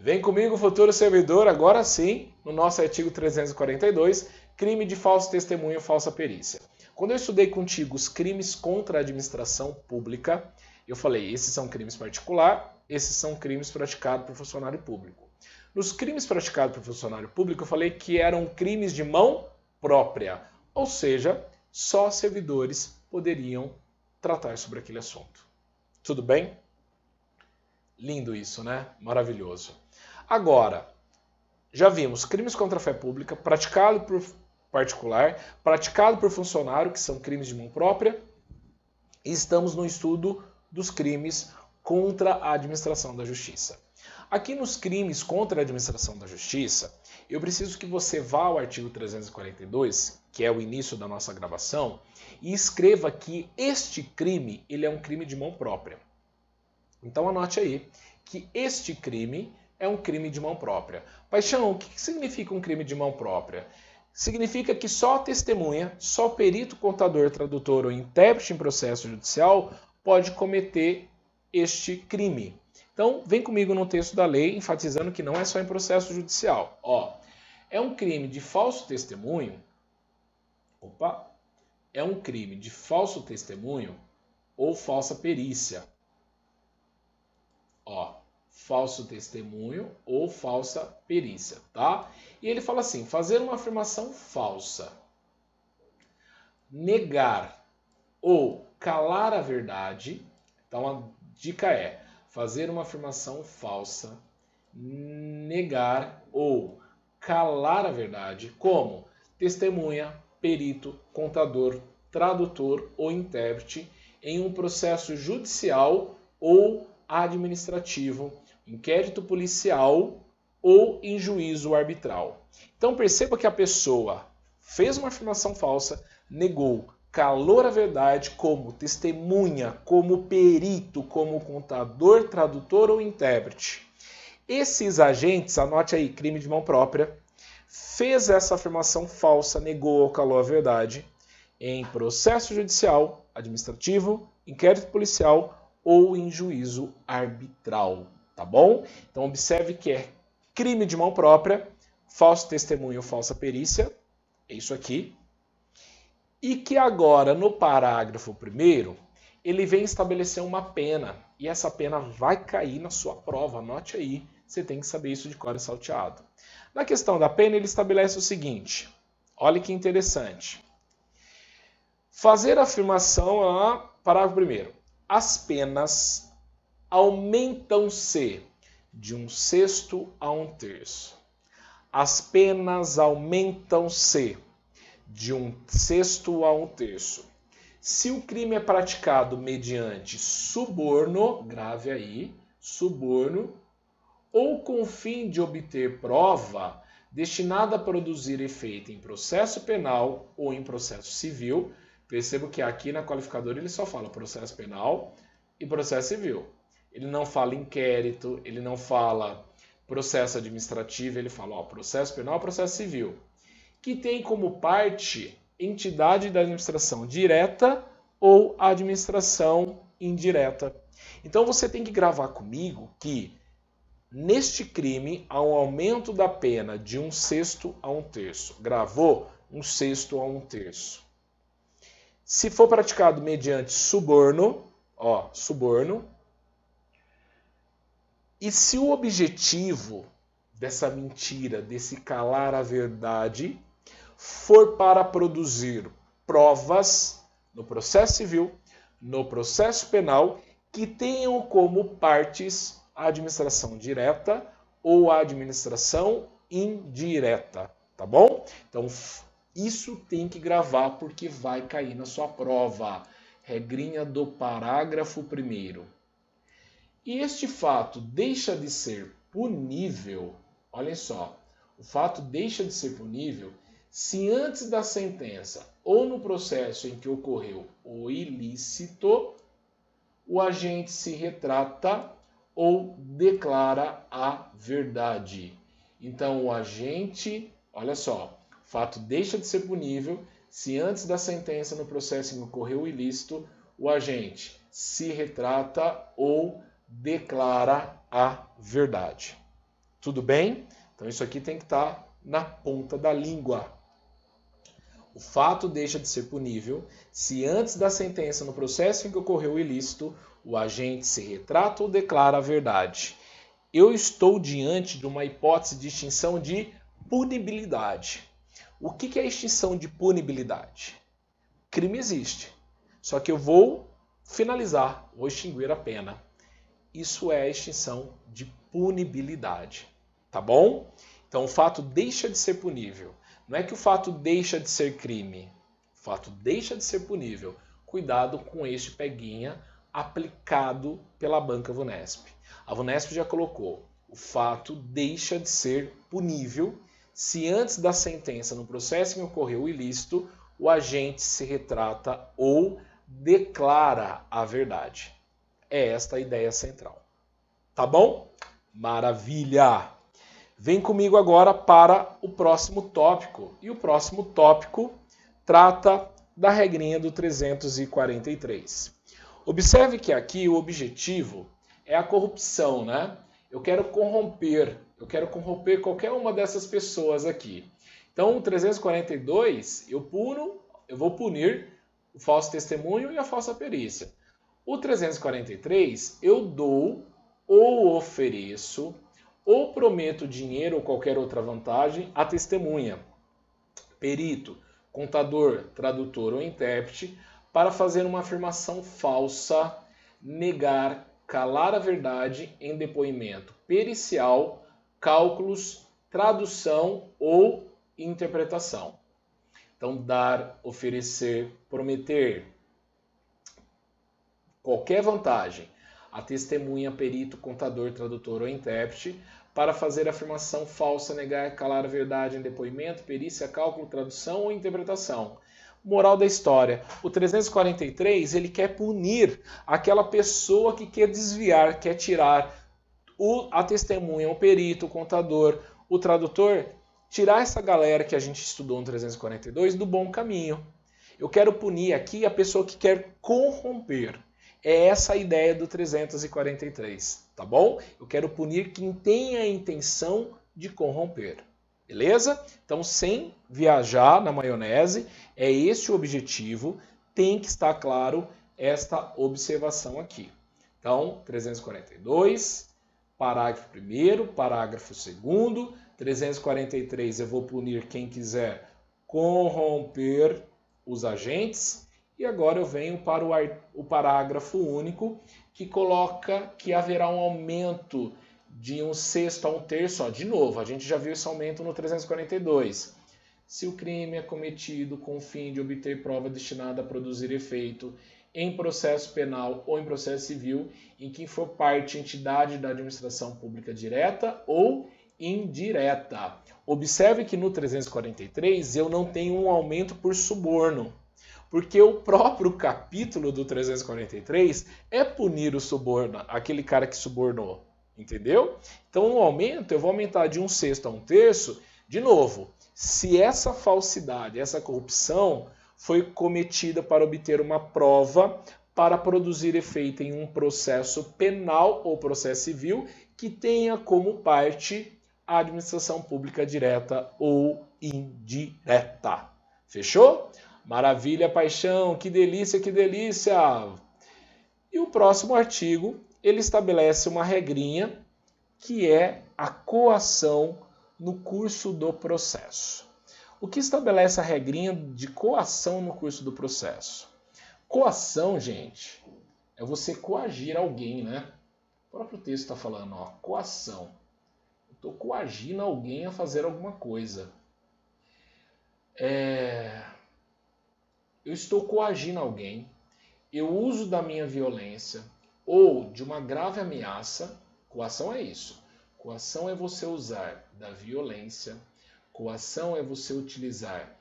Vem comigo, futuro servidor, agora sim, no nosso artigo 342, crime de falso testemunho e falsa perícia. Quando eu estudei contigo os crimes contra a administração pública, eu falei, esses são crimes particulares, esses são crimes praticados por funcionário público. Nos crimes praticados por funcionário público, eu falei que eram crimes de mão própria, ou seja, só servidores poderiam tratar sobre aquele assunto. Tudo bem? Lindo isso, né? Maravilhoso. Agora, já vimos crimes contra a fé pública, praticado por particular, praticado por funcionário, que são crimes de mão própria, e estamos no estudo dos crimes contra a administração da justiça. Aqui nos crimes contra a administração da justiça, eu preciso que você vá ao artigo 342, que é o início da nossa gravação, e escreva que este crime ele é um crime de mão própria. Então anote aí que este crime é um crime de mão própria. Paixão, o que significa um crime de mão própria? Significa que só testemunha, só perito, contador, tradutor ou intérprete em processo judicial pode cometer este crime. Então, vem comigo no texto da lei, enfatizando que não é só em processo judicial. Ó, é um crime de falso testemunho. É um crime de falso testemunho ou falsa perícia. Ó, falso testemunho ou falsa perícia, tá? E ele fala assim, fazer uma afirmação falsa, negar ou calar a verdade. Então a dica é fazer uma afirmação falsa, negar ou calar a verdade, como testemunha, perito, contador, tradutor ou intérprete em um processo judicial ou administrativo, inquérito policial ou em juízo arbitral. Então perceba que a pessoa fez uma afirmação falsa, negou, calou a verdade como testemunha, como perito, como contador, tradutor ou intérprete. Esses agentes, anote aí, crime de mão própria, fez essa afirmação falsa, negou ou calou a verdade em processo judicial, administrativo, inquérito policial ou em juízo arbitral, tá bom? Então observe que é crime de mão própria, falso testemunho ou falsa perícia, é isso aqui. E que agora, no parágrafo 1º, ele vem estabelecer uma pena, e essa pena vai cair na sua prova, anote aí, você tem que saber isso de cor e salteado. Na questão da pena, ele estabelece o seguinte, olha que interessante. Fazer a afirmação, parágrafo 1º, as penas aumentam-se de 1/6 a 1/3. As penas aumentam-se de 1/6 a 1/3. Se o crime é praticado mediante suborno, grave aí, suborno, ou com o fim de obter prova destinada a produzir efeito em processo penal ou em processo civil, percebo que aqui na qualificadora ele só fala processo penal e processo civil. Ele não fala inquérito, ele não fala processo administrativo, ele fala processo penal e processo civil. Que tem como parte entidade da administração direta ou administração indireta. Então você tem que gravar comigo que neste crime há um aumento da pena de 1/6 a 1/3. Gravou? 1/6 a 1/3. Se for praticado mediante suborno, suborno, e se o objetivo dessa mentira, desse calar a verdade, for para produzir provas no processo civil, no processo penal, que tenham como partes a administração direta ou a administração indireta, tá bom? Então, isso tem que gravar porque vai cair na sua prova. Regrinha do parágrafo 1º. E este fato deixa de ser punível, olhem só, o fato deixa de ser punível se antes da sentença ou no processo em que ocorreu o ilícito, o agente se retrata ou declara a verdade. Então, o agente, olha só, o fato deixa de ser punível se antes da sentença no processo em que ocorreu o ilícito, o agente se retrata ou declara a verdade. Tudo bem? Então isso aqui tem que estar na ponta da língua. O fato deixa de ser punível se antes da sentença no processo em que ocorreu o ilícito, o agente se retrata ou declara a verdade. Eu estou diante de uma hipótese de extinção de punibilidade. O que é a extinção de punibilidade? Crime existe, só que eu vou finalizar, vou extinguir a pena. Isso é a extinção de punibilidade, tá bom? Então o fato deixa de ser punível. Não é que o fato deixa de ser crime, o fato deixa de ser punível. Cuidado com este peguinha aplicado pela banca Vunesp. A Vunesp já colocou, o fato deixa de ser punível se antes da sentença no processo em que ocorreu o ilícito, o agente se retrata ou declara a verdade. É esta a ideia central. Tá bom? Maravilha! Vem comigo agora para o próximo tópico. E o próximo tópico trata da regrinha do 343. Observe que aqui o objetivo é a corrupção, né? Eu quero corromper qualquer uma dessas pessoas aqui. Então, o 342, eu vou punir o falso testemunho e a falsa perícia. O 343, eu dou ou ofereço ou prometo dinheiro ou qualquer outra vantagem à testemunha, perito, contador, tradutor ou intérprete para fazer uma afirmação falsa, negar, calar a verdade em depoimento pericial, cálculos, tradução ou interpretação. Então, dar, oferecer, prometer qualquer vantagem a testemunha, perito, contador, tradutor ou intérprete para fazer afirmação falsa, negar, calar a verdade em depoimento, perícia, cálculo, tradução ou interpretação. Moral da história, o 343 ele quer punir aquela pessoa que quer desviar, quer tirar a testemunha, o perito, o contador, o tradutor, tirar essa galera que a gente estudou no 342 do bom caminho. Eu quero punir aqui a pessoa que quer corromper. É essa a ideia do 343, tá bom? Eu quero punir quem tem a intenção de corromper, beleza? Então, sem viajar na maionese, é esse o objetivo, tem que estar claro esta observação aqui. Então, 342, parágrafo 1º, parágrafo 2º, 343 eu vou punir quem quiser corromper os agentes. E agora eu venho para o parágrafo único, que coloca que haverá um aumento de 1/6 a 1/3. De novo, a gente já viu esse aumento no 342. Se o crime é cometido com o fim de obter prova destinada a produzir efeito em processo penal ou em processo civil, em que for parte entidade da administração pública direta ou indireta. Observe que no 343 eu não tenho um aumento por suborno. Porque o próprio capítulo do 343 é punir o suborno, aquele cara que subornou, entendeu? Então, no aumento, eu vou aumentar de 1/6 a 1/3, de novo, se essa falsidade, essa corrupção foi cometida para obter uma prova para produzir efeito em um processo penal ou processo civil que tenha como parte a administração pública direta ou indireta. Fechou? Maravilha, paixão, que delícia, que delícia! E o próximo artigo, ele estabelece uma regrinha que é a coação no curso do processo. O que estabelece a regrinha de coação no curso do processo? Coação, gente, é você coagir alguém, né? O próprio texto está falando, ó, coação. Eu estou coagindo alguém a fazer alguma coisa. Eu estou coagindo alguém, eu uso da minha violência ou de uma grave ameaça. Coação é isso. Coação é você usar da violência, coação é você utilizar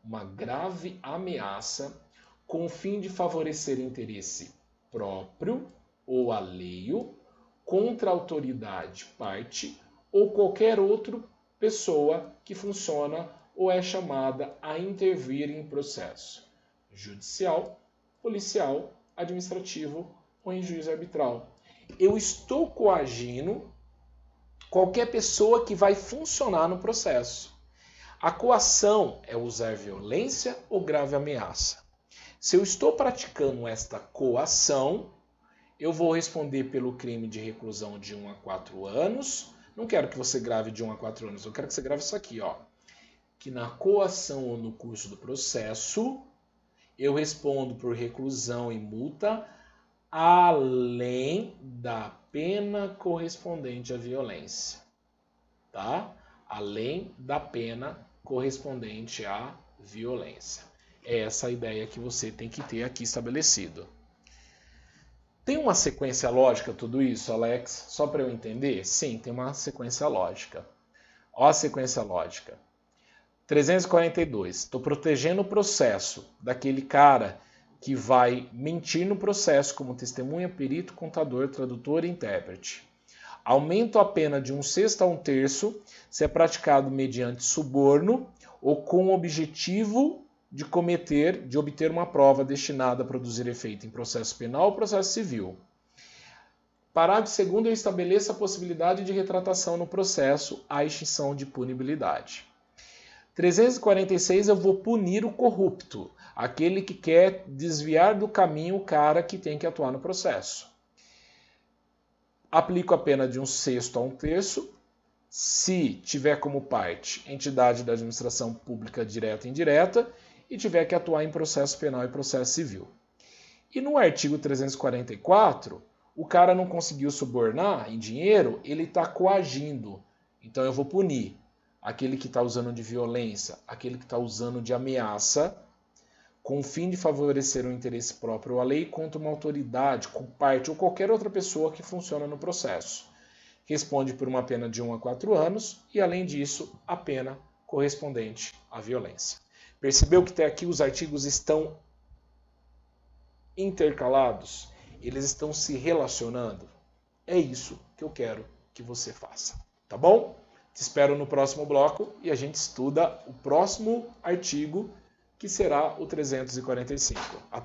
uma grave ameaça com o fim de favorecer interesse próprio ou alheio contra a autoridade, parte ou qualquer outra pessoa que funciona ou é chamada a intervir em processo judicial, policial, administrativo ou em juízo arbitral. Eu estou coagindo qualquer pessoa que vai funcionar no processo. A coação é usar violência ou grave ameaça. Se eu estou praticando esta coação, eu vou responder pelo crime de reclusão de 1 a 4 anos. Não quero que você grave de 1 a 4 anos, eu quero que você grave isso aqui, ó. Que na coação ou no curso do processo, eu respondo por reclusão e multa, além da pena correspondente à violência. Tá? Além da pena correspondente à violência. É essa a ideia que você tem que ter aqui estabelecido. Tem uma sequência lógica tudo isso, Alex? Só para eu entender? Sim, tem uma sequência lógica. Ó a sequência lógica. 342. Estou protegendo o processo daquele cara que vai mentir no processo como testemunha, perito, contador, tradutor e intérprete. Aumento a pena de 1/6 a 1/3 se é praticado mediante suborno ou com o objetivo de obter uma prova destinada a produzir efeito em processo penal ou processo civil. Parágrafo 2º, eu estabeleço a possibilidade de retratação no processo à extinção de punibilidade. 346, eu vou punir o corrupto, aquele que quer desviar do caminho o cara que tem que atuar no processo. Aplico a pena de 1/6 a 1/3, se tiver como parte entidade da administração pública direta e indireta e tiver que atuar em processo penal e processo civil. E no artigo 344, o cara não conseguiu subornar em dinheiro, ele está coagindo. Então eu vou punir aquele que está usando de violência, aquele que está usando de ameaça, com o fim de favorecer o interesse próprio à lei contra uma autoridade, com parte ou qualquer outra pessoa que funciona no processo. Responde por uma pena de 1 a 4 anos e, além disso, a pena correspondente à violência. Percebeu que até aqui os artigos estão intercalados? Eles estão se relacionando? É isso que eu quero que você faça, tá bom? Te espero no próximo bloco e a gente estuda o próximo artigo, que será o 345. Até